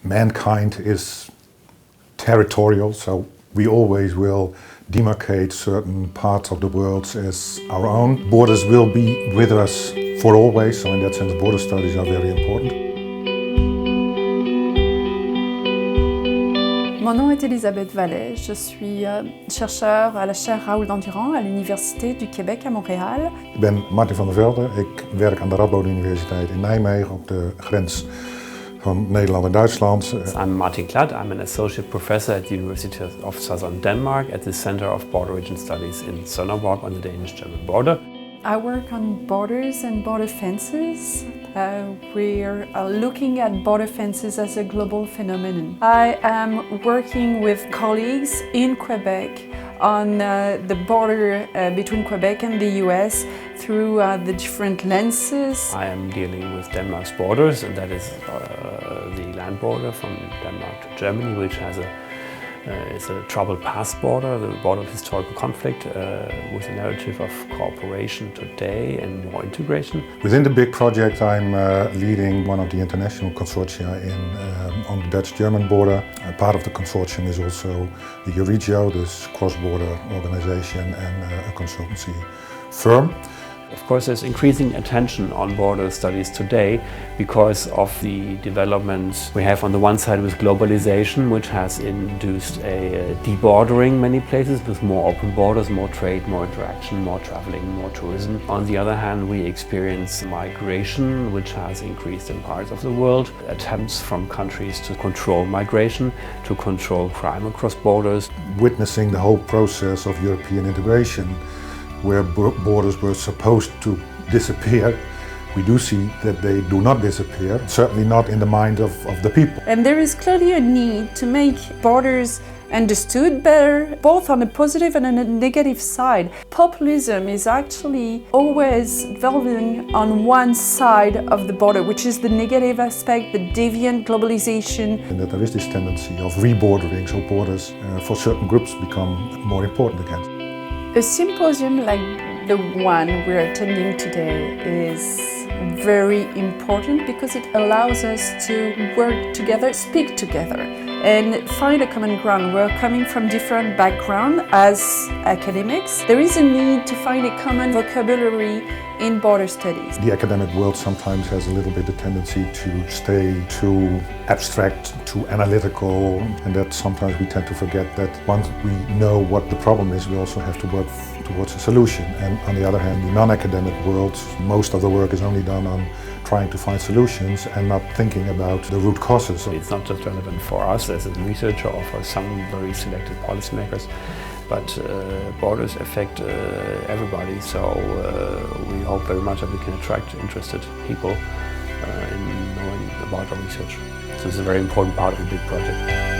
Mankind is territorial, so we always will demarcate certain parts of the world as our own. Borders will be with us for always, so in that sense border studies are very important. Mon nom est Elisabeth Vallet, je suis chercheur à la chaire Raoul-Dandrurand à l'Université du Québec à Montréal. Ik ben Martin van der Velde, ik werk aan de Radboud Universiteit in Nijmegen op de grens van Nederland en Duitsland. I'm Martin Klatt, I'm an associate professor at the University of Southern Denmark at the Center of Border Region Studies in Sønderborg on the Danish-German border. I work on borders and border fences. We're looking at border fences as a global phenomenon. I am working with colleagues in Quebec on the border between Quebec and the US through the different lenses. I am dealing with Denmark's borders, and that is the land border from Denmark to Germany, which has is a troubled past border, the border of historical conflict, with a narrative of cooperation today and more integration. Within the big project, I'm leading one of the international consortia on the Dutch-German border. Part of the consortium is also the Euregio, this cross-border organization and a consultancy firm. Of course, there's increasing attention on border studies today because of the developments we have on the one side with globalization, which has induced a debordering many places with more open borders, more trade, more interaction, more traveling, more tourism. On the other hand, we experience migration, which has increased in parts of the world. Attempts from countries to control migration, to control crime across borders. Witnessing the whole process of European integration, where borders were supposed to disappear, we do see that they do not disappear, certainly not in the mind of the people. And there is clearly a need to make borders understood better, both on a positive and a negative side. Populism is actually always dwelling on one side of the border, which is the negative aspect, the deviant globalization. And that there is this tendency of rebordering, so borders for certain groups become more important again. A symposium like the one we're attending today is very important because it allows us to work together, speak together, and find a common ground. We're coming from different backgrounds as academics. There is a need to find a common vocabulary in border studies. The academic world sometimes has a little bit of tendency to stay too abstract, too analytical, and that sometimes we tend to forget that once we know what the problem is, we also have to work towards a solution. And on the other hand, the non-academic world, most of the work is only done on trying to find solutions and not thinking about the root causes. It's not just relevant for us as a researcher or for some very selected policymakers, but borders affect everybody, so we hope very much that we can attract interested people in knowing about our research. So it's a very important part of the big project.